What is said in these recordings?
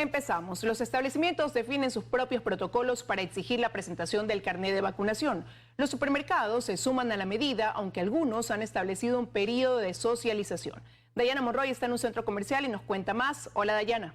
Empezamos. Los establecimientos definen sus propios protocolos para exigir la presentación del carnet de vacunación. Los supermercados se suman a la medida, aunque algunos han establecido un periodo de socialización. Dayana Monroy está en un centro comercial y nos cuenta más. Hola, Dayana.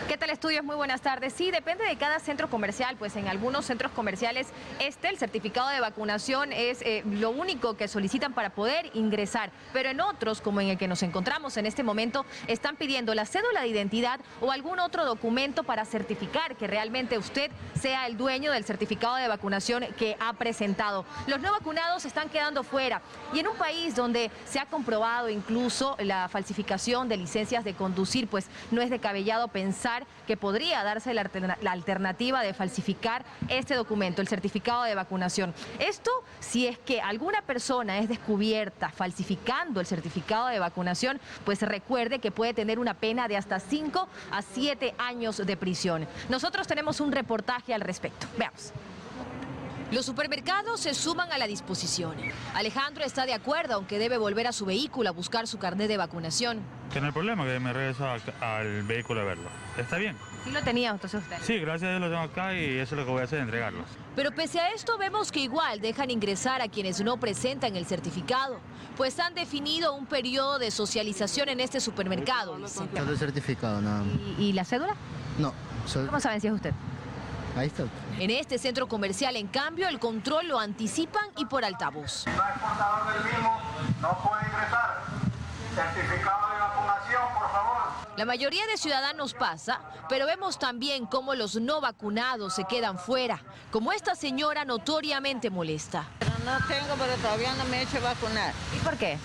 ¿Qué tal, estudios? Muy buenas tardes. Sí, depende de cada centro comercial, pues en algunos centros comerciales el certificado de vacunación es lo único que solicitan para poder ingresar, pero en otros, como en el que nos encontramos en este momento, están pidiendo la cédula de identidad o algún otro documento para certificar que realmente usted sea el dueño del certificado de vacunación que ha presentado. Los no vacunados están quedando fuera, y en un país donde se ha comprobado incluso la falsificación de licencias de conducir, pues no es descabellado pensar que podría darse la alternativa de falsificar este documento, el certificado de vacunación. Esto si es que alguna persona es descubierta falsificando el certificado de vacunación, pues recuerde que puede tener una pena de hasta 5 a 7 años de prisión. Nosotros tenemos un reportaje al respecto. Veamos. Los supermercados se suman a la disposición. Alejandro está de acuerdo, aunque debe volver a su vehículo a buscar su carnet de vacunación. Que no hay problema, que me regreso al vehículo a verlo. ¿Está bien? ¿Sí lo tenía entonces usted? Sí, gracias a Dios lo tengo acá y eso es lo que voy a hacer, entregarlos. Pero pese a esto vemos que igual dejan ingresar a quienes no presentan el certificado, pues han definido un periodo de socialización en este supermercado. Solo el certificado, nada más. ¿Y la cédula? No. ¿Cómo saben si es usted? Ahí está. En este centro comercial, en cambio, el control lo anticipan y por altavoz. Si no es portador del mismo, no puede ingresar. Certificado de vacunación, por favor. La mayoría de ciudadanos pasa, pero vemos también cómo los no vacunados se quedan fuera, como esta señora notoriamente molesta. No tengo, pero todavía no me he hecho vacunar. ¿Y por qué?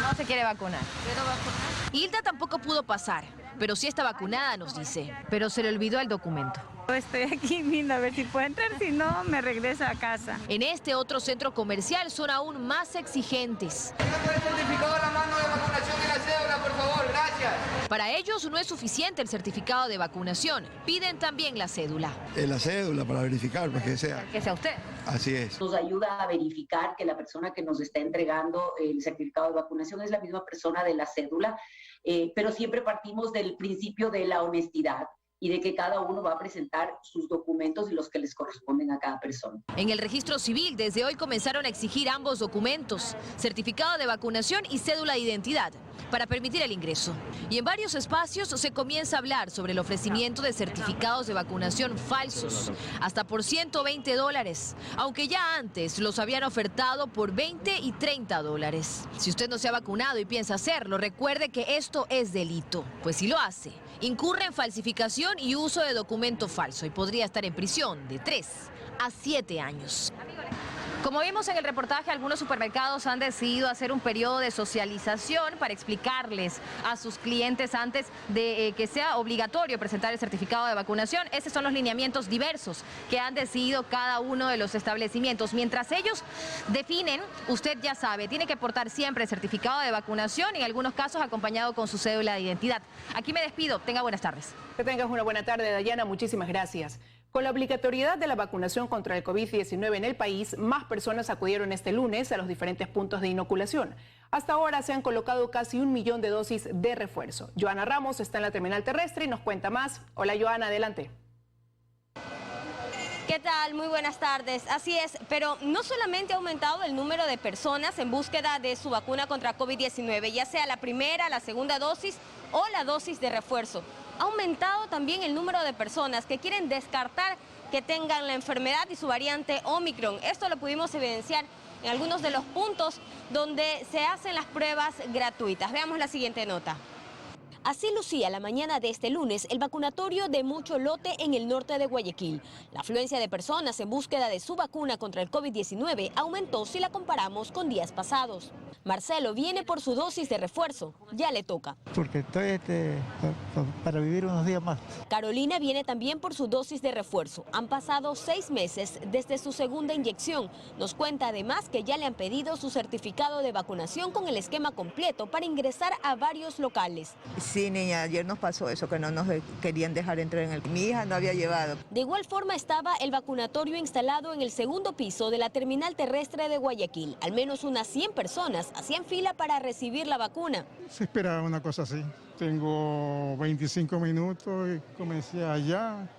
No se quiere vacunar. Quiero vacunar. Hilda tampoco pudo pasar, pero sí está vacunada, nos dice, pero se le olvidó el documento. Estoy aquí viendo a ver si puedo entrar, si no me regreso a casa. En este otro centro comercial son aún más exigentes. Tengo el certificado a la mano de vacunación y la cédula, por favor, gracias. Para ellos no es suficiente el certificado de vacunación, piden también la cédula. La cédula para verificar, pues que sea. Que sea usted. Así es. Nos ayuda a verificar que la persona que nos está entregando el certificado de vacunación es la misma persona de la cédula, pero siempre partimos del principio de la honestidad y de que cada uno va a presentar sus documentos y los que les corresponden a cada persona. En el registro civil, desde hoy comenzaron a exigir ambos documentos, certificado de vacunación y cédula de identidad, para permitir el ingreso. Y en varios espacios se comienza a hablar sobre el ofrecimiento de certificados de vacunación falsos, hasta por $120, aunque ya antes los habían ofertado por $20 y $30. Si usted no se ha vacunado y piensa hacerlo, recuerde que esto es delito, pues si lo hace, incurre en falsificación y uso de documento falso y podría estar en prisión de 3 a 7 años. Como vimos en el reportaje, algunos supermercados han decidido hacer un periodo de socialización para explicarles a sus clientes antes de que sea obligatorio presentar el certificado de vacunación. Estos son los lineamientos diversos que han decidido cada uno de los establecimientos. Mientras ellos definen, usted ya sabe, tiene que portar siempre el certificado de vacunación y en algunos casos acompañado con su cédula de identidad. Aquí me despido. Tenga buenas tardes. Que tengas una buena tarde, Dayana. Muchísimas gracias. Con la obligatoriedad de la vacunación contra el COVID-19 en el país, más personas acudieron este lunes a los diferentes puntos de inoculación. Hasta ahora se han colocado casi 1 millón de dosis de refuerzo. Joana Ramos está en la terminal terrestre y nos cuenta más. Hola, Joana, adelante. ¿Qué tal? Muy buenas tardes. Así es, pero no solamente ha aumentado el número de personas en búsqueda de su vacuna contra COVID-19, ya sea la primera, la segunda dosis o la dosis de refuerzo. Ha aumentado también el número de personas que quieren descartar que tengan la enfermedad y su variante Omicron. Esto lo pudimos evidenciar en algunos de los puntos donde se hacen las pruebas gratuitas. Veamos la siguiente nota. Así lucía la mañana de este lunes el vacunatorio de Mucho Lote en el norte de Guayaquil. La afluencia de personas en búsqueda de su vacuna contra el COVID-19 aumentó si la comparamos con días pasados. Marcelo viene por su dosis de refuerzo, ya le toca. Porque estoy para vivir unos días más. Carolina viene también por su dosis de refuerzo. Han pasado 6 meses desde su segunda inyección. Nos cuenta además que ya le han pedido su certificado de vacunación con el esquema completo para ingresar a varios locales. Sí, niña, ayer nos pasó eso, que no nos querían dejar entrar en el... Mi hija no había llevado. De igual forma estaba el vacunatorio instalado en el segundo piso de la terminal terrestre de Guayaquil. Al menos unas 100 personas hacían fila para recibir la vacuna. Se esperaba una cosa así. Tengo 25 minutos y comencé allá,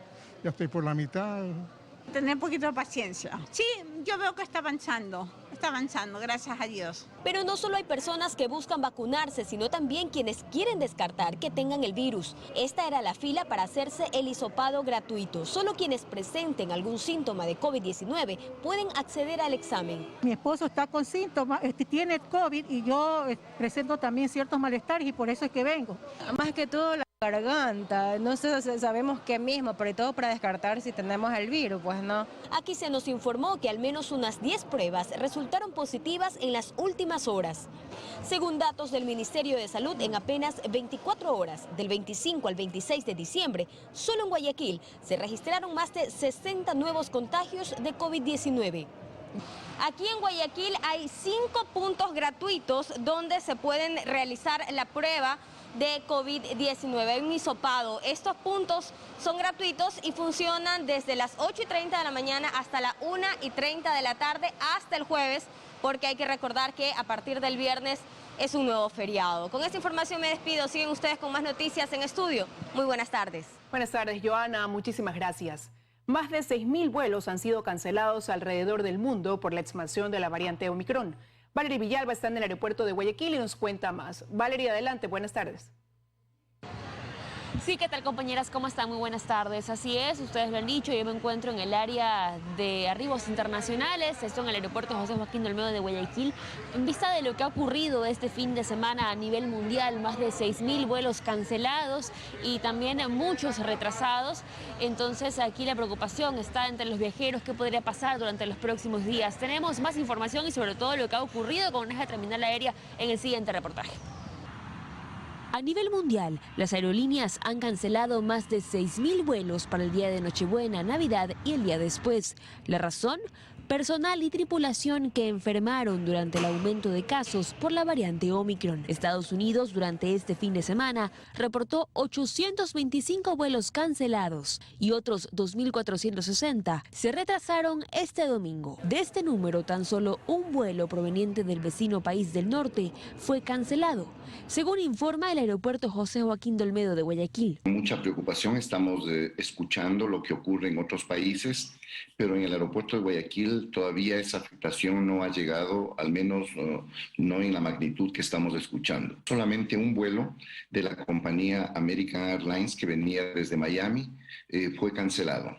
ya estoy por la mitad. Tener un poquito de paciencia. Sí, yo veo que está avanzando, gracias a Dios. Pero no solo hay personas que buscan vacunarse, sino también quienes quieren descartar que tengan el virus. Esta era la fila para hacerse el hisopado gratuito. Solo quienes presenten algún síntoma de COVID-19 pueden acceder al examen. Mi esposo está con síntomas, tiene COVID y yo presento también ciertos malestares y por eso es que vengo. Más que todo la garganta, no sé, sabemos qué mismo, pero todo para descartar si tenemos el virus, pues no. Aquí se nos informó que al menos unas 10 pruebas resultaron positivas en las últimas horas. Según datos del Ministerio de Salud, en apenas 24 horas, del 25 al 26 de diciembre, solo en Guayaquil se registraron más de 60 nuevos contagios de COVID-19. Aquí en Guayaquil hay 5 puntos gratuitos donde se pueden realizar la prueba de COVID-19, hay un hisopado. Estos puntos son gratuitos y funcionan desde las 8:30 de la mañana hasta la 1:30 de la tarde hasta el jueves, porque hay que recordar que a partir del viernes es un nuevo feriado. Con esta información me despido. Siguen ustedes con más noticias en estudio. Muy buenas tardes. Buenas tardes, Joana. Muchísimas gracias. Más de 6.000 vuelos han sido cancelados alrededor del mundo por la expansión de la variante Omicron. Valerie Villalba está en el aeropuerto de Guayaquil y nos cuenta más. Valerie, adelante, buenas tardes. Sí, ¿qué tal, compañeras? ¿Cómo están? Muy buenas tardes. Así es, ustedes lo han dicho, yo me encuentro en el área de arribos internacionales, esto en el aeropuerto José Joaquín del Olmedo de Guayaquil. En vista de lo que ha ocurrido este fin de semana a nivel mundial, más de 6.000 vuelos cancelados y también muchos retrasados, entonces aquí la preocupación está entre los viajeros, qué podría pasar durante los próximos días. Tenemos más información y sobre todo lo que ha ocurrido con esta terminal aérea en el siguiente reportaje. A nivel mundial, las aerolíneas han cancelado más de 6.000 vuelos para el día de Nochebuena, Navidad y el día después. ¿La razón? Personal y tripulación que enfermaron durante el aumento de casos por la variante Omicron. Estados Unidos durante este fin de semana reportó 825 vuelos cancelados y otros 2.460 se retrasaron este domingo. De este número, tan solo un vuelo proveniente del vecino país del norte fue cancelado, según informa el aeropuerto José Joaquín del Olmedo de Guayaquil. Mucha preocupación, estamos escuchando lo que ocurre en otros países, pero en el aeropuerto de Guayaquil todavía esa afectación no ha llegado, al menos no en la magnitud que estamos escuchando. Solamente un vuelo de la compañía American Airlines que venía desde Miami fue cancelado.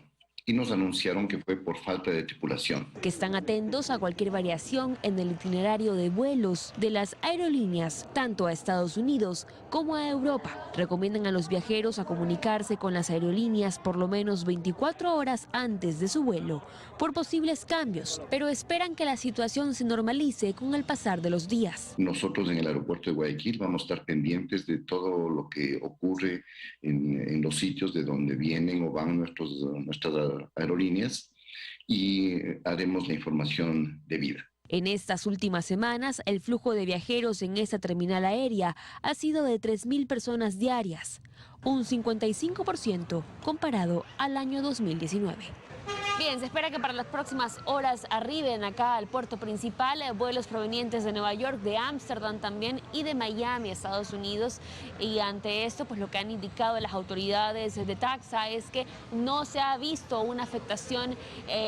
Y nos anunciaron que fue por falta de tripulación. Que están atentos a cualquier variación en el itinerario de vuelos de las aerolíneas, tanto a Estados Unidos como a Europa. Recomiendan a los viajeros a comunicarse con las aerolíneas por lo menos 24 horas antes de su vuelo, por posibles cambios, pero esperan que la situación se normalice con el pasar de los días. Nosotros en el aeropuerto de Guayaquil vamos a estar pendientes de todo lo que ocurre en los sitios de donde vienen o van nuestras aerolíneas y haremos la información debida. En estas últimas semanas, el flujo de viajeros en esta terminal aérea ha sido de 3.000 personas diarias, un 55% comparado al año 2019. Bien, se espera que para las próximas horas arriben acá al puerto principal vuelos provenientes de Nueva York, de Ámsterdam también y de Miami, Estados Unidos. Y ante esto, pues lo que han indicado las autoridades de TAXA es que no se ha visto una afectación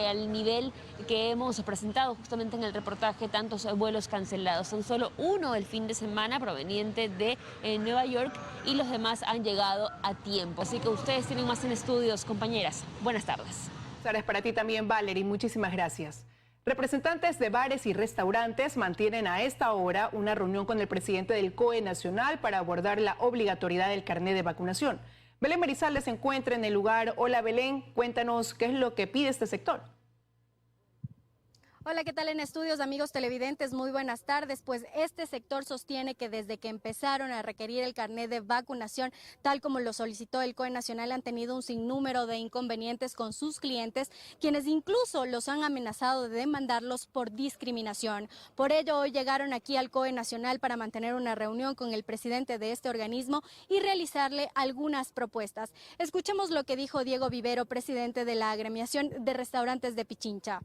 al nivel que hemos presentado justamente en el reportaje, tantos vuelos cancelados. Son solo uno el fin de semana proveniente de Nueva York y los demás han llegado a tiempo. Así que ustedes tienen más en estudios, compañeras. Buenas tardes. Tardes para ti también, Valerie. Muchísimas gracias. Representantes de bares y restaurantes mantienen a esta hora una reunión con el presidente del COE Nacional para abordar la obligatoriedad del carnet de vacunación. Belén Marizales se encuentra en el lugar. Hola, Belén, cuéntanos qué es lo que pide este sector. Hola, ¿qué tal en estudios, amigos televidentes? Muy buenas tardes. Pues este sector sostiene que desde que empezaron a requerir el carnet de vacunación, tal como lo solicitó el COE Nacional, han tenido un sinnúmero de inconvenientes con sus clientes, quienes incluso los han amenazado de demandarlos por discriminación. Por ello, hoy llegaron aquí al COE Nacional para mantener una reunión con el presidente de este organismo y realizarle algunas propuestas. Escuchemos lo que dijo Diego Vivero, presidente de la Agremiación de Restaurantes de Pichincha.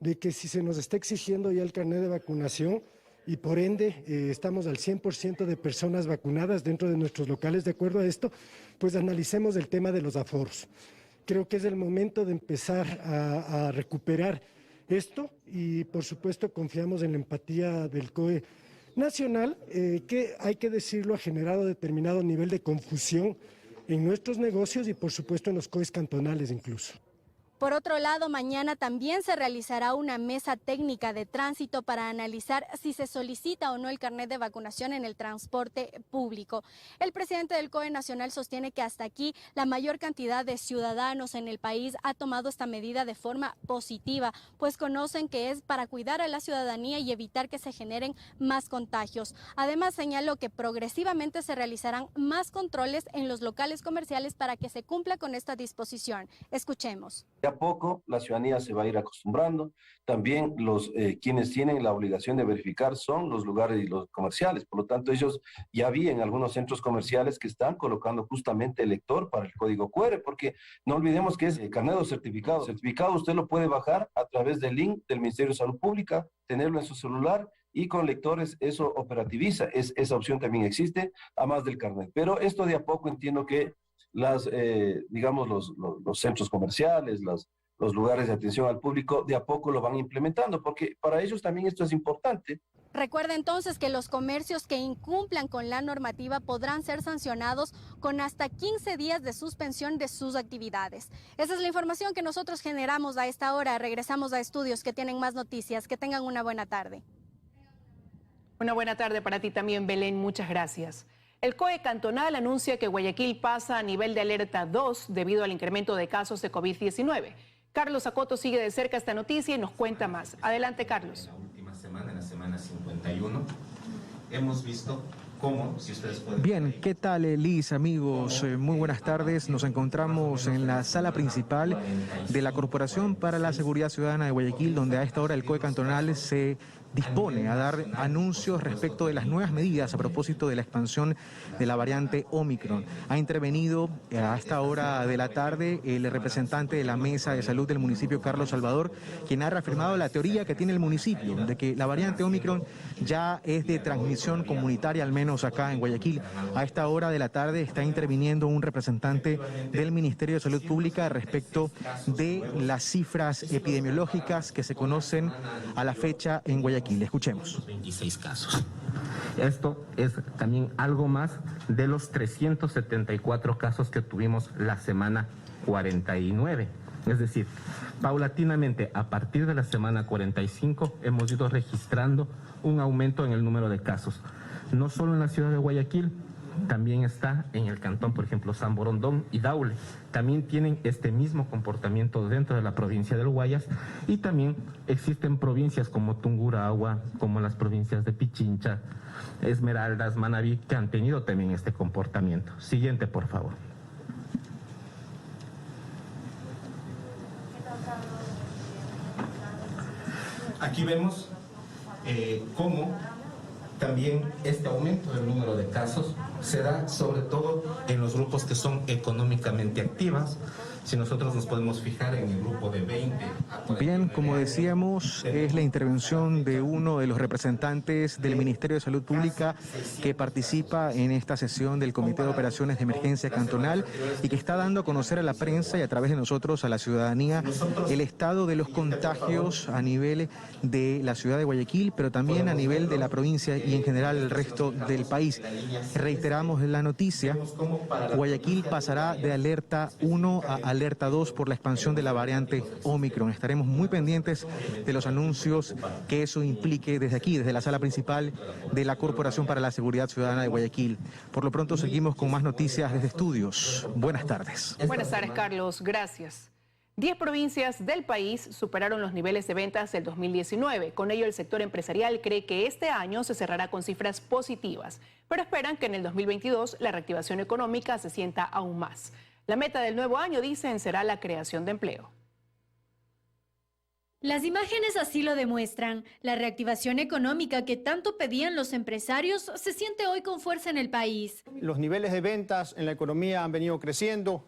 De que si se nos está exigiendo ya el carnet de vacunación y por ende estamos al 100% de personas vacunadas dentro de nuestros locales, de acuerdo a esto, pues analicemos el tema de los aforos. Creo que es el momento de empezar a recuperar esto y por supuesto confiamos en la empatía del COE Nacional, que hay que decirlo ha generado determinado nivel de confusión en nuestros negocios y por supuesto en los COEs cantonales incluso. Por otro lado, mañana también se realizará una mesa técnica de tránsito para analizar si se solicita o no el carnet de vacunación en el transporte público. El presidente del COE Nacional sostiene que hasta aquí la mayor cantidad de ciudadanos en el país ha tomado esta medida de forma positiva, pues conocen que es para cuidar a la ciudadanía y evitar que se generen más contagios. Además, señaló que progresivamente se realizarán más controles en los locales comerciales para que se cumpla con esta disposición. Escuchemos. A poco la ciudadanía se va a ir acostumbrando. También quienes tienen la obligación de verificar son los lugares y los comerciales. Por lo tanto, ellos ya vi en algunos centros comerciales que están colocando justamente el lector para el código QR, porque no olvidemos que es carnet o certificado. El certificado usted lo puede bajar a través del link del Ministerio de Salud Pública, tenerlo en su celular y con lectores eso operativiza. Esa opción también existe, además del carnet. Pero esto de a poco entiendo que digamos los centros comerciales, los lugares de atención al público, de a poco lo van implementando, porque para ellos también esto es importante. Recuerda entonces que los comercios que incumplan con la normativa podrán ser sancionados con hasta 15 días de suspensión de sus actividades. Esa es la información que nosotros generamos a esta hora. Regresamos a estudios que tienen más noticias. Que tengan una buena tarde. Una buena tarde para ti también, Belén. Muchas gracias. El COE cantonal anuncia que Guayaquil pasa a nivel de alerta 2 debido al incremento de casos de COVID-19. Carlos Acoto sigue de cerca esta noticia y nos cuenta más. Adelante, Carlos. En la última semana, en la semana 51, hemos visto cómo, si ustedes pueden... Bien, ¿qué tal, Liz, amigos? Muy buenas tardes. Nos encontramos en la sala principal de la Corporación para la Seguridad Ciudadana de Guayaquil, donde a esta hora el COE cantonal se dispone a dar anuncios respecto de las nuevas medidas a propósito de la expansión de la variante Omicron. Ha intervenido a esta hora de la tarde el representante de la Mesa de Salud del municipio, Carlos Salvador, quien ha reafirmado la teoría que tiene el municipio de que la variante Omicron ya es de transmisión comunitaria, al menos acá en Guayaquil. A esta hora de la tarde está interviniendo un representante del Ministerio de Salud Pública respecto de las cifras epidemiológicas que se conocen a la fecha en Guayaquil. Escuchemos. 26 casos. Esto es también algo más de los 374 casos que tuvimos la semana 49. Es decir, paulatinamente, a partir de la semana 45, hemos ido registrando un aumento en el número de casos. No solo en la ciudad de Guayaquil, también está en el cantón, por ejemplo, San Borondón y Daule. También tienen este mismo comportamiento dentro de la provincia del Guayas y también existen provincias como Tungurahua, como las provincias de Pichincha, Esmeraldas, Manabí, que han tenido también este comportamiento. Siguiente, por favor. Aquí vemos cómo también este aumento del número de casos se da sobre todo en los grupos que son económicamente activas. Si nosotros nos podemos fijar en el grupo de 20 a Bien, como decíamos, es la intervención de uno de los representantes del Ministerio de Salud Pública que participa en esta sesión del Comité de Operaciones de Emergencia Cantonal y que está dando a conocer a la prensa y a través de nosotros a la ciudadanía el estado de los contagios a nivel de la ciudad de Guayaquil, pero también a nivel de la provincia y en general el resto del país. Reiteramos la noticia, Guayaquil pasará de alerta 1 a alerta 2 por la expansión de la variante Omicron. Estaremos muy pendientes de los anuncios que eso implique desde aquí, desde la sala principal de la Corporación para la Seguridad Ciudadana de Guayaquil. Por lo pronto seguimos con más noticias desde estudios. Buenas tardes. Buenas tardes, Carlos. Gracias. 10 provincias del país superaron los niveles de ventas del 2019. Con ello, el sector empresarial cree que este año se cerrará con cifras positivas, pero esperan que en el 2022 la reactivación económica se sienta aún más. La meta del nuevo año, dicen, será la creación de empleo. Las imágenes así lo demuestran. La reactivación económica que tanto pedían los empresarios se siente hoy con fuerza en el país. Los niveles de ventas en la economía han venido creciendo,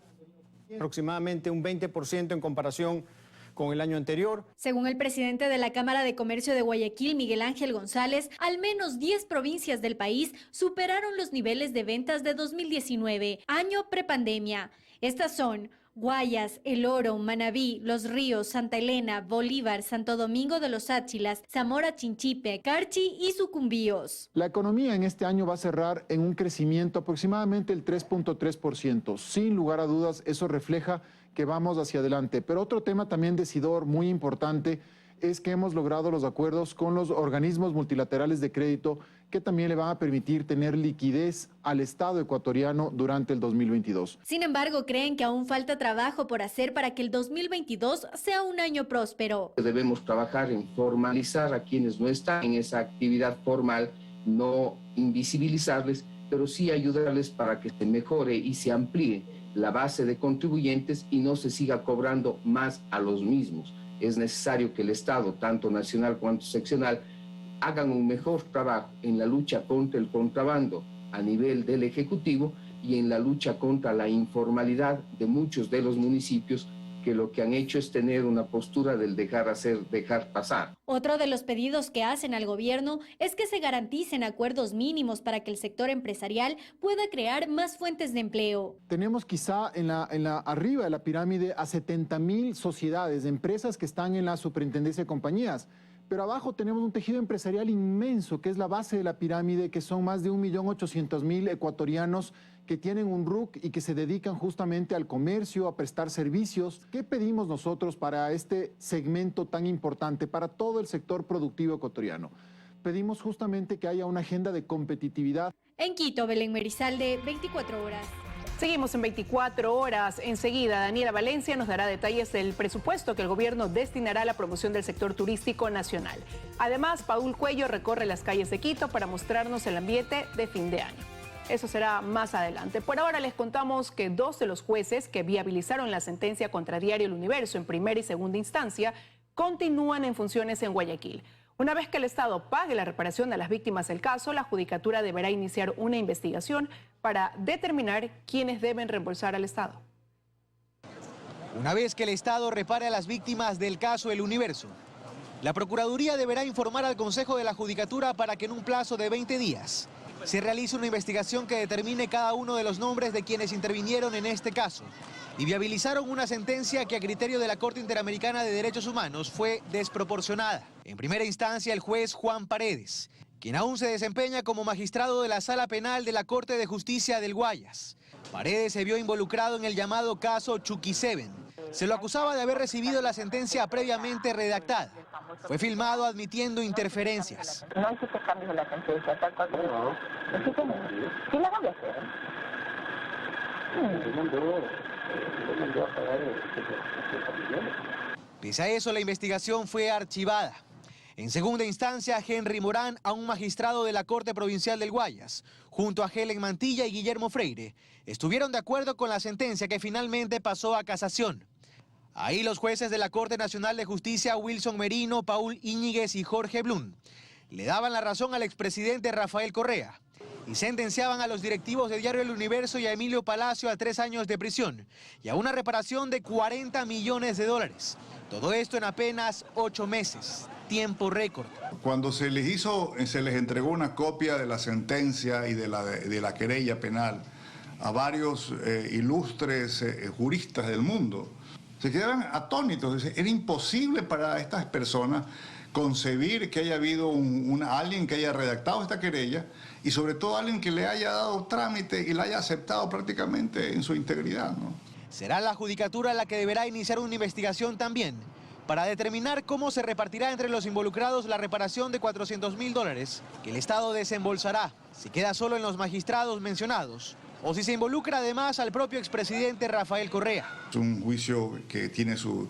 aproximadamente un 20% en comparación con el año anterior. Según el presidente de la Cámara de Comercio de Guayaquil, Miguel Ángel González, al menos 10 provincias del país superaron los niveles de ventas de 2019, año prepandemia. Estas son Guayas, El Oro, Manabí, Los Ríos, Santa Elena, Bolívar, Santo Domingo de los Áchilas, Zamora Chinchipe, Carchi y Sucumbíos. La economía en este año va a cerrar en un crecimiento aproximadamente el 3.3%. Sin lugar a dudas, eso refleja que vamos hacia adelante. Pero otro tema también decidor muy importante es que hemos logrado los acuerdos con los organismos multilaterales de crédito que también le van a permitir tener liquidez al Estado ecuatoriano durante el 2022. Sin embargo, creen que aún falta trabajo por hacer para que el 2022 sea un año próspero. Debemos trabajar en formalizar a quienes no están en esa actividad formal, no invisibilizarles, pero sí ayudarles para que se mejore y se amplíe la base de contribuyentes y no se siga cobrando más a los mismos. Es necesario que el Estado, tanto nacional cuanto seccional, hagan un mejor trabajo en la lucha contra el contrabando a nivel del Ejecutivo y en la lucha contra la informalidad de muchos de los municipios que lo que han hecho es tener una postura del dejar hacer, dejar pasar. Otro de los pedidos que hacen al gobierno es que se garanticen acuerdos mínimos para que el sector empresarial pueda crear más fuentes de empleo. Tenemos quizá arriba de la pirámide a 70.000 sociedades, empresas que están en la superintendencia de compañías. Pero abajo tenemos un tejido empresarial inmenso, que es la base de la pirámide, que son más de 1.800.000 ecuatorianos que tienen un RUC y que se dedican justamente al comercio, a prestar servicios. ¿Qué pedimos nosotros para este segmento tan importante, para todo el sector productivo ecuatoriano? Pedimos justamente que haya una agenda de competitividad. En Quito, Belén Merizalde, 24 horas. Seguimos en 24 horas. Enseguida, Daniela Valencia nos dará detalles del presupuesto que el gobierno destinará a la promoción del sector turístico nacional. Además, Paul Cuello recorre las calles de Quito para mostrarnos el ambiente de fin de año. Eso será más adelante. Por ahora les contamos que 2 de los jueces que viabilizaron la sentencia contra Diario El Universo en primera y segunda instancia continúan en funciones en Guayaquil. Una vez que el Estado pague la reparación a las víctimas del caso, la Judicatura deberá iniciar una investigación para determinar quiénes deben reembolsar al Estado. Una vez que el Estado repare a las víctimas del caso El Universo, la Procuraduría deberá informar al Consejo de la Judicatura para que en un plazo de 20 días se realice una investigación que determine cada uno de los nombres de quienes intervinieron en este caso y viabilizaron una sentencia que a criterio de la Corte Interamericana de Derechos Humanos fue desproporcionada. En primera instancia, el juez Juan Paredes, quien aún se desempeña como magistrado de la Sala Penal de la Corte de Justicia del Guayas. Paredes se vio involucrado en el llamado caso Chucky 7. Se lo acusaba de haber recibido la sentencia previamente redactada. Fue filmado admitiendo interferencias. No hiciste cambios en la sentencia, tal cual. No. Sí la voy a hacer. Pese a eso, la investigación fue archivada. En segunda instancia, Henry Morán, a un magistrado de la Corte Provincial del Guayas, junto a Helen Mantilla y Guillermo Freire, estuvieron de acuerdo con la sentencia que finalmente pasó a casación. Ahí los jueces de la Corte Nacional de Justicia, Wilson Merino, Paul Íñiguez y Jorge Blum, le daban la razón al expresidente Rafael Correa y sentenciaban a los directivos de Diario El Universo y a Emilio Palacio a 3 años de prisión y a una reparación de $40 millones. Todo esto en apenas 8 meses, tiempo récord. Cuando se les entregó una copia de la sentencia y de la querella penal a varios ilustres juristas del mundo, se quedaron atónitos. Era imposible para estas personas concebir que haya habido alguien que haya redactado esta querella y sobre todo alguien que le haya dado trámite y la haya aceptado prácticamente en su integridad, ¿no? Será la Judicatura la que deberá iniciar una investigación también para determinar cómo se repartirá entre los involucrados la reparación de $400.000 que el Estado desembolsará. Si queda solo en los magistrados mencionados, o si se involucra además al propio expresidente Rafael Correa. Es un juicio que tiene su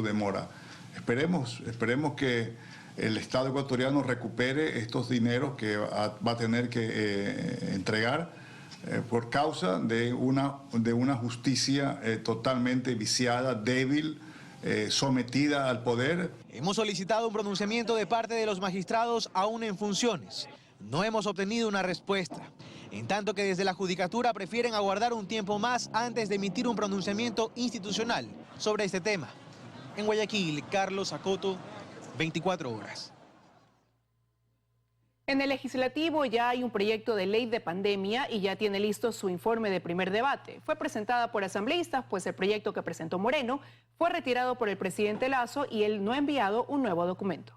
demora. Esperemos que el Estado ecuatoriano recupere estos dineros que va a tener que entregar por causa de una justicia totalmente viciada, débil, sometida al poder. Hemos solicitado un pronunciamiento de parte de los magistrados aún en funciones. No hemos obtenido una respuesta, en tanto que desde la Judicatura prefieren aguardar un tiempo más antes de emitir un pronunciamiento institucional sobre este tema. En Guayaquil, Carlos Acoto, 24 horas. En el Legislativo ya hay un proyecto de ley de pandemia y ya tiene listo su informe de primer debate. Fue presentada por asambleístas, pues el proyecto que presentó Moreno fue retirado por el presidente Lasso y él no ha enviado un nuevo documento.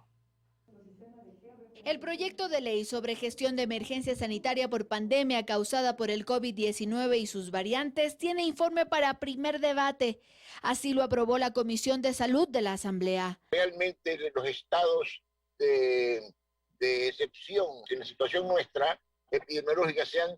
El proyecto de ley sobre gestión de emergencia sanitaria por pandemia causada por el COVID-19 y sus variantes tiene informe para primer debate. Así lo aprobó la Comisión de Salud de la Asamblea. Realmente los estados de excepción en la situación nuestra epidemiológica sean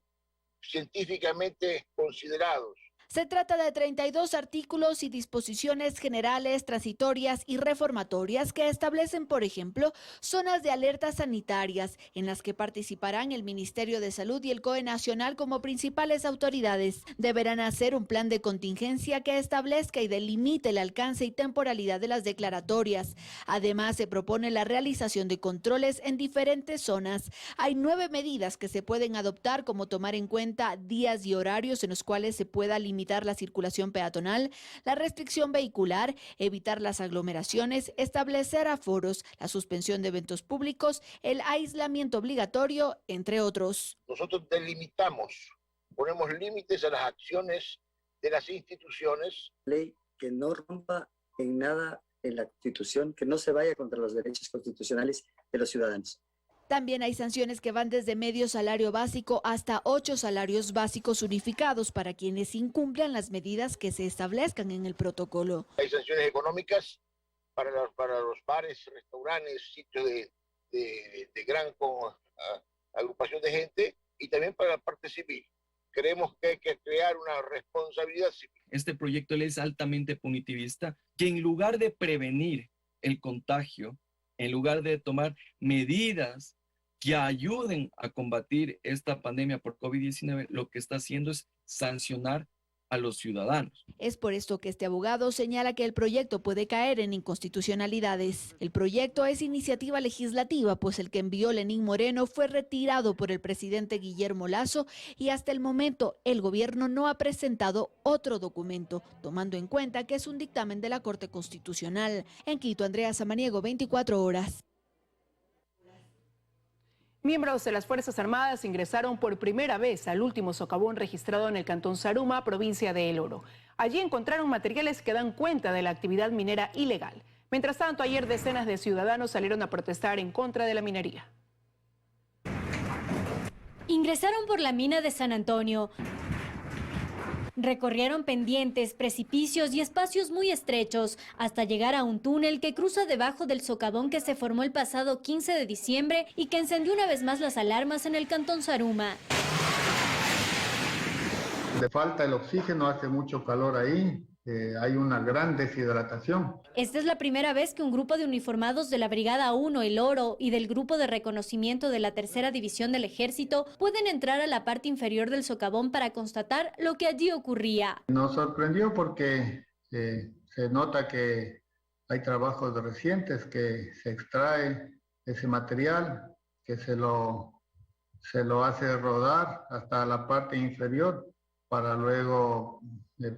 científicamente considerados. Se trata de 32 artículos y disposiciones generales, transitorias y reformatorias que establecen, por ejemplo, zonas de alerta sanitarias en las que participarán el Ministerio de Salud y el COE Nacional como principales autoridades. Deberán hacer un plan de contingencia que establezca y delimite el alcance y temporalidad de las declaratorias. Además, se propone la realización de controles en diferentes zonas. Hay 9 medidas que se pueden adoptar, como tomar en cuenta días y horarios en los cuales se pueda limitar la circulación peatonal, la restricción vehicular, evitar las aglomeraciones, establecer aforos, la suspensión de eventos públicos, el aislamiento obligatorio, entre otros. Nosotros delimitamos, ponemos límites a las acciones de las instituciones. Ley que no rompa en nada en la Constitución, que no se vaya contra los derechos constitucionales de los ciudadanos. También hay sanciones que van desde medio salario básico hasta 8 salarios básicos unificados para quienes incumplan las medidas que se establezcan en el protocolo. Hay sanciones económicas para los bares, restaurantes, sitios de gran agrupación de gente y también para la parte civil. Creemos que hay que crear una responsabilidad civil. Este proyecto de ley es altamente punitivista, que en lugar de prevenir el contagio, en lugar de tomar medidas que ayuden a combatir esta pandemia por COVID-19, lo que está haciendo es sancionar a los ciudadanos. Es por esto que este abogado señala que el proyecto puede caer en inconstitucionalidades. El proyecto es iniciativa legislativa, pues el que envió Lenín Moreno fue retirado por el presidente Guillermo Lasso y hasta el momento el gobierno no ha presentado otro documento, tomando en cuenta que es un dictamen de la Corte Constitucional. En Quito, Andrea Samaniego, 24 horas. Miembros de las Fuerzas Armadas ingresaron por primera vez al último socavón registrado en el cantón Zaruma, provincia de El Oro. Allí encontraron materiales que dan cuenta de la actividad minera ilegal. Mientras tanto, ayer decenas de ciudadanos salieron a protestar en contra de la minería. Ingresaron por la mina de San Antonio. Recorrieron pendientes, precipicios y espacios muy estrechos hasta llegar a un túnel que cruza debajo del socavón que se formó el pasado 15 de diciembre y que encendió una vez más las alarmas en el cantón Zaruma. Le falta el oxígeno, hace mucho calor ahí. Hay una gran deshidratación. Esta es la primera vez que un grupo de uniformados de la Brigada 1, El Oro, y del Grupo de Reconocimiento de la Tercera División del Ejército pueden entrar a la parte inferior del socavón para constatar lo que allí ocurría. Nos sorprendió porque se nota que hay trabajos recientes, que se extrae ese material, que se lo hace rodar hasta la parte inferior para luego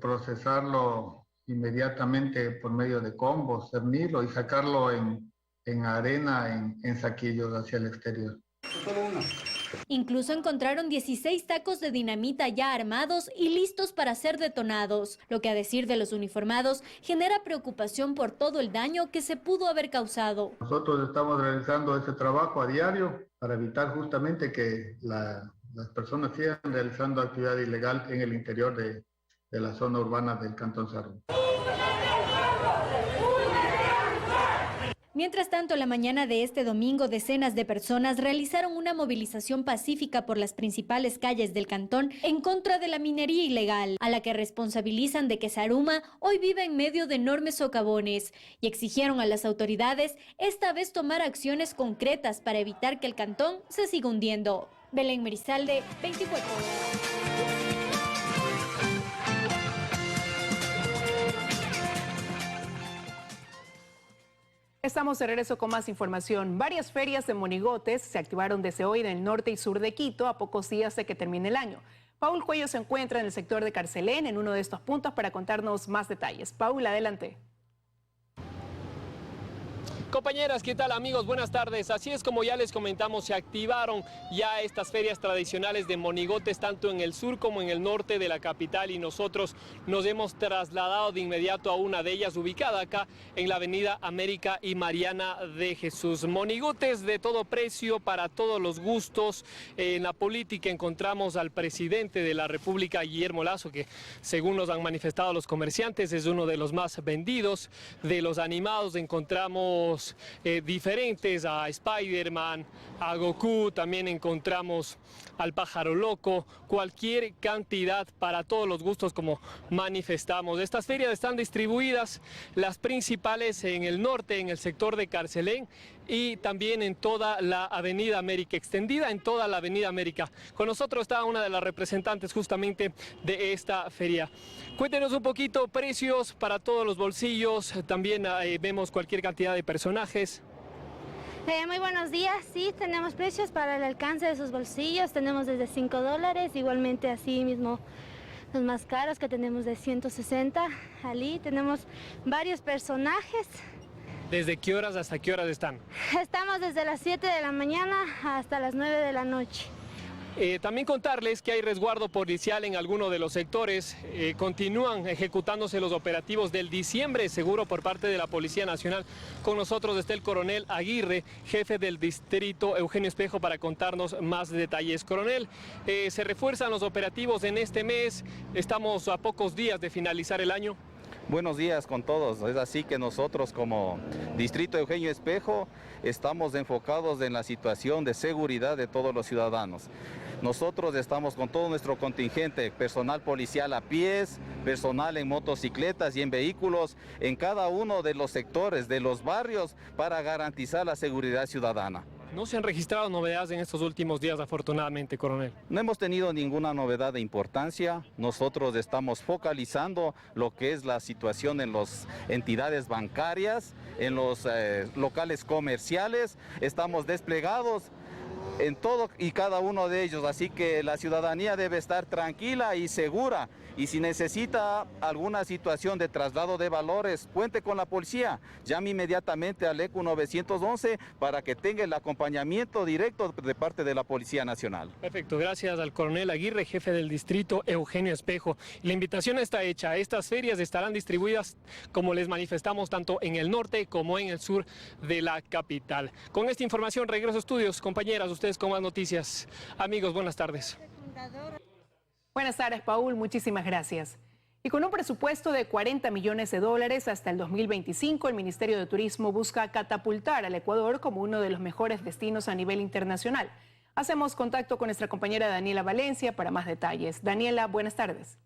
procesarlo inmediatamente por medio de combos, cernirlo y sacarlo en arena, en saquillos hacia el exterior. Incluso encontraron 16 tacos de dinamita ya armados y listos para ser detonados, lo que a decir de los uniformados genera preocupación por todo el daño que se pudo haber causado. Nosotros estamos realizando ese trabajo a diario para evitar justamente que las personas sigan realizando actividad ilegal en el interior de la zona urbana del cantón Zaruma. Mientras tanto, la mañana de este domingo, decenas de personas realizaron una movilización pacífica por las principales calles del cantón en contra de la minería ilegal, a la que responsabilizan de que Zaruma hoy vive en medio de enormes socavones, y exigieron a las autoridades esta vez tomar acciones concretas para evitar que el cantón se siga hundiendo. Belén Merizalde, 24 horas. Estamos de regreso con más información. Varias ferias de monigotes se activaron desde hoy en el norte y sur de Quito a pocos días de que termine el año. Paul Cuello se encuentra en el sector de Carcelén, en uno de estos puntos, para contarnos más detalles. Paul, adelante. Compañeras, ¿qué tal amigos? Buenas tardes. Así es, como ya les comentamos, se activaron ya estas ferias tradicionales de monigotes tanto en el sur como en el norte de la capital, y nosotros nos hemos trasladado de inmediato a una de ellas, ubicada acá en la avenida América y Mariana de Jesús. Monigotes de todo precio, para todos los gustos. En la política encontramos al presidente de la República, Guillermo Lasso, que según nos han manifestado los comerciantes es uno de los más vendidos. De los animados encontramos diferentes, a Spider-Man, a Goku, también encontramos al pájaro loco, cualquier cantidad para todos los gustos, como manifestamos. Estas ferias están distribuidas, las principales en el norte, en el sector de Carcelén, y también en toda la Avenida América, extendida en toda la Avenida América. Con nosotros está una de las representantes justamente de esta feria. Cuéntenos un poquito, precios para todos los bolsillos, también vemos cualquier cantidad de personajes. Muy buenos días, sí, tenemos precios para el alcance de sus bolsillos, tenemos desde $5, igualmente así mismo los más caros que tenemos de 160, allí tenemos varios personajes. ¿Desde qué horas hasta qué horas están? Estamos desde las 7 de la mañana hasta las 9 de la noche. También contarles que hay resguardo policial en algunos de los sectores. Continúan ejecutándose los operativos del diciembre seguro por parte de la Policía Nacional. Con nosotros está el coronel Aguirre, jefe del distrito Eugenio Espejo, para contarnos más detalles. Coronel, se refuerzan los operativos en este mes. Estamos a pocos días de finalizar el año. Buenos días con todos. Es así que nosotros como Distrito Eugenio Espejo estamos enfocados en la situación de seguridad de todos los ciudadanos. Nosotros estamos con todo nuestro contingente, personal policial a pies, personal en motocicletas y en vehículos, en cada uno de los sectores, de los barrios, para garantizar la seguridad ciudadana. No se han registrado novedades en estos últimos días, afortunadamente, coronel. No hemos tenido ninguna novedad de importancia. Nosotros estamos focalizando lo que es la situación en las entidades bancarias, en los locales comerciales. Estamos desplegados en todo y cada uno de ellos, así que la ciudadanía debe estar tranquila y segura. Y si necesita alguna situación de traslado de valores, cuente con la policía. Llame inmediatamente al ECU 911 para que tenga el acompañamiento directo de parte de la Policía Nacional. Perfecto, gracias al coronel Aguirre, jefe del distrito Eugenio Espejo. La invitación está hecha. Estas ferias estarán distribuidas, como les manifestamos, tanto en el norte como en el sur de la capital. Con esta información regreso a estudios. Compañeras, ustedes con más noticias. Amigos, buenas tardes. Buenas tardes, Paul. Muchísimas gracias. Y con un presupuesto de $40 millones hasta el 2025, el Ministerio de Turismo busca catapultar al Ecuador como uno de los mejores destinos a nivel internacional. Hacemos contacto con nuestra compañera Daniela Valencia para más detalles. Daniela, buenas tardes.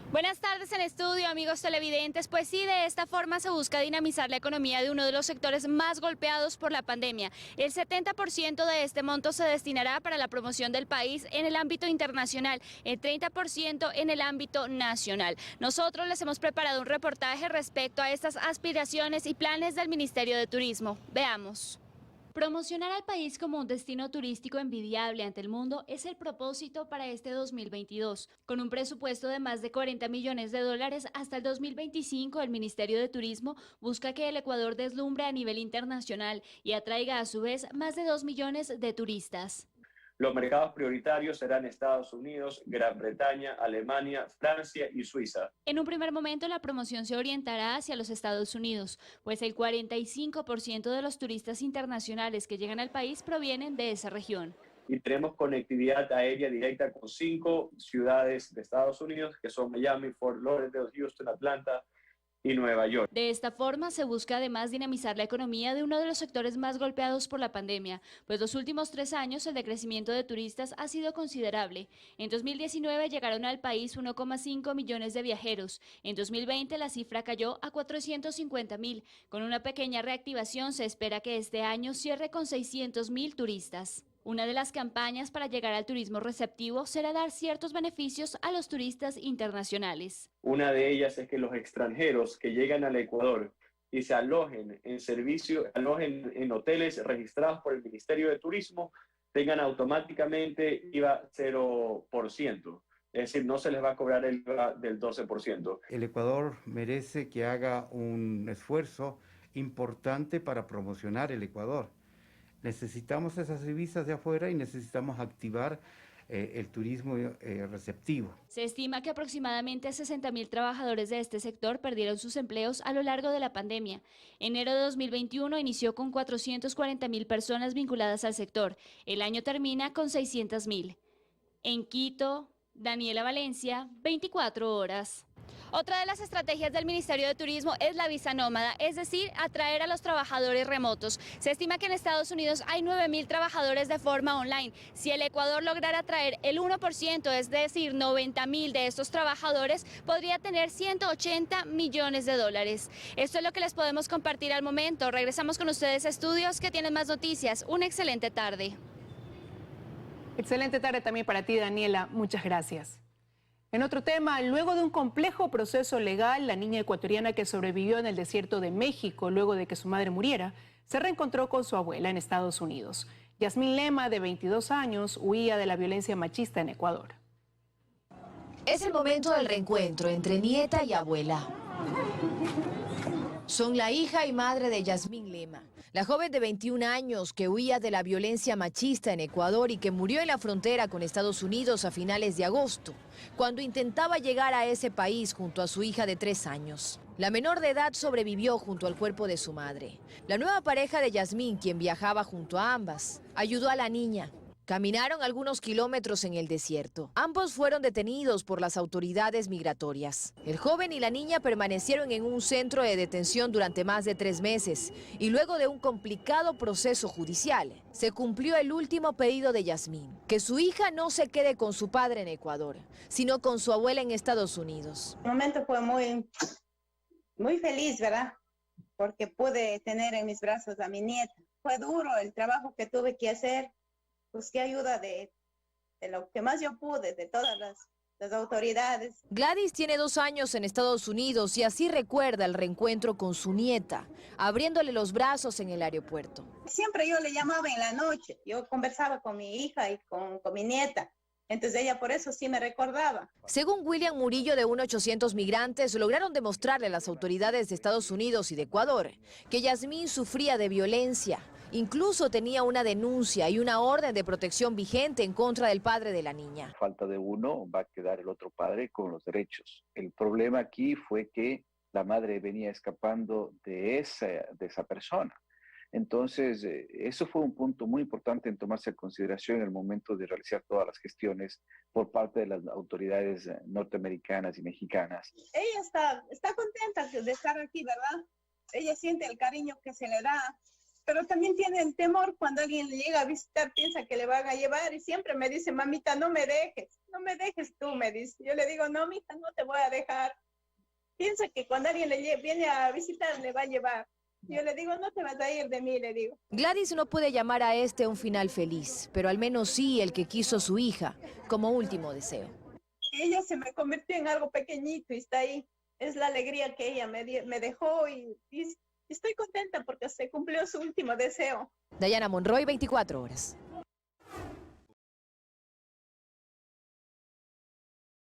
Buenas tardes en estudio, amigos televidentes. Pues sí, de esta forma se busca dinamizar la economía de uno de los sectores más golpeados por la pandemia. El 70% de este monto se destinará para la promoción del país en el ámbito internacional, el 30% en el ámbito nacional. Nosotros les hemos preparado un reportaje respecto a estas aspiraciones y planes del Ministerio de Turismo. Veamos. Promocionar al país como un destino turístico envidiable ante el mundo es el propósito para este 2022. Con un presupuesto de más de $40 millones hasta el 2025, el Ministerio de Turismo busca que el Ecuador deslumbre a nivel internacional y atraiga a su vez más de 2 millones de turistas. Los mercados prioritarios serán Estados Unidos, Gran Bretaña, Alemania, Francia y Suiza. En un primer momento, la promoción se orientará hacia los Estados Unidos, pues el 45% de los turistas internacionales que llegan al país provienen de esa región. Y tenemos conectividad aérea directa con 5 ciudades de Estados Unidos, que son Miami, Fort Lauderdale, Houston, Atlanta y Nueva York. De esta forma se busca además dinamizar la economía de uno de los sectores más golpeados por la pandemia, pues los últimos 3 años el decrecimiento de turistas ha sido considerable. En 2019 llegaron al país 1,5 millones de viajeros. En 2020 la cifra cayó a 450.000. Con una pequeña reactivación se espera que este año cierre con 600.000 turistas. Una de las campañas para llegar al turismo receptivo será dar ciertos beneficios a los turistas internacionales. Una de ellas es que los extranjeros que llegan al Ecuador y se alojen en hoteles registrados por el Ministerio de Turismo, tengan automáticamente IVA 0%. Es decir, no se les va a cobrar el IVA del 12%. El Ecuador merece que haga un esfuerzo importante para promocionar el Ecuador. Necesitamos esas divisas de afuera y necesitamos activar el turismo receptivo. Se estima que aproximadamente 60.000 trabajadores de este sector perdieron sus empleos a lo largo de la pandemia. Enero de 2021 inició con 440.000 personas vinculadas al sector. El año termina con 600.000. En Quito, Daniela Valencia, 24 horas. Otra de las estrategias del Ministerio de Turismo es la visa nómada, es decir, atraer a los trabajadores remotos. Se estima que en Estados Unidos hay 9.000 trabajadores de forma online. Si el Ecuador lograra atraer el 1%, es decir, 90.000 de estos trabajadores, podría tener 180 millones de dólares. Esto es lo que les podemos compartir al momento. Regresamos con ustedes a estudios que tienen más noticias. Una excelente tarde. Excelente tarde también para ti, Daniela. Muchas gracias. En otro tema, luego de un complejo proceso legal, la niña ecuatoriana que sobrevivió en el desierto de México luego de que su madre muriera, se reencontró con su abuela en Estados Unidos. Yasmín Lema, de 22 años, huía de la violencia machista en Ecuador. Es el momento del reencuentro entre nieta y abuela. Son la hija y madre de Yasmín Lema, la joven de 21 años que huía de la violencia machista en Ecuador y que murió en la frontera con Estados Unidos a finales de agosto, cuando intentaba llegar a ese país junto a su hija de 3 años. La menor de edad sobrevivió junto al cuerpo de su madre. La nueva pareja de Yasmín, quien viajaba junto a ambas, ayudó a la niña. Caminaron algunos kilómetros en el desierto. Ambos fueron detenidos por las autoridades migratorias. El joven y la niña permanecieron en un centro de detención durante más de 3 meses y luego de un complicado proceso judicial, se cumplió el último pedido de Yasmín, que su hija no se quede con su padre en Ecuador, sino con su abuela en Estados Unidos. El momento fue muy feliz, ¿verdad? Porque pude tener en mis brazos a mi nieta. Fue duro el trabajo que tuve que hacer. Busqué ayuda de lo que más yo pude, de todas las autoridades. Gladys tiene 2 años en Estados Unidos y así recuerda el reencuentro con su nieta, abriéndole los brazos en el aeropuerto. Siempre yo le llamaba en la noche, yo conversaba con mi hija y con mi nieta. Entonces ella por eso sí me recordaba. Según William Murillo, de 1.800 migrantes lograron demostrarle a las autoridades de Estados Unidos y de Ecuador que Yasmín sufría de violencia. Incluso tenía una denuncia y una orden de protección vigente en contra del padre de la niña. Falta de uno, va a quedar el otro padre con los derechos. El problema aquí fue que la madre venía escapando de esa persona. Entonces, eso fue un punto muy importante en tomarse en consideración en el momento de realizar todas las gestiones por parte de las autoridades norteamericanas y mexicanas. Ella está contenta de estar aquí, ¿verdad? Ella siente el cariño que se le da, pero también tiene el temor cuando alguien le llega a visitar, piensa que le van a llevar y siempre me dice, mamita, no me dejes tú, me dice. Yo le digo, no, mija, no te voy a dejar. Piensa que cuando alguien le viene a visitar, le va a llevar. Yo le digo, no te vas a ir de mí, le digo. Gladys no puede llamar a este un final feliz, pero al menos sí el que quiso su hija, como último deseo. Ella se me convirtió en algo pequeñito y está ahí. Es la alegría que ella me dejó y estoy contenta porque se cumplió su último deseo. Dayana Monroy, 24 horas.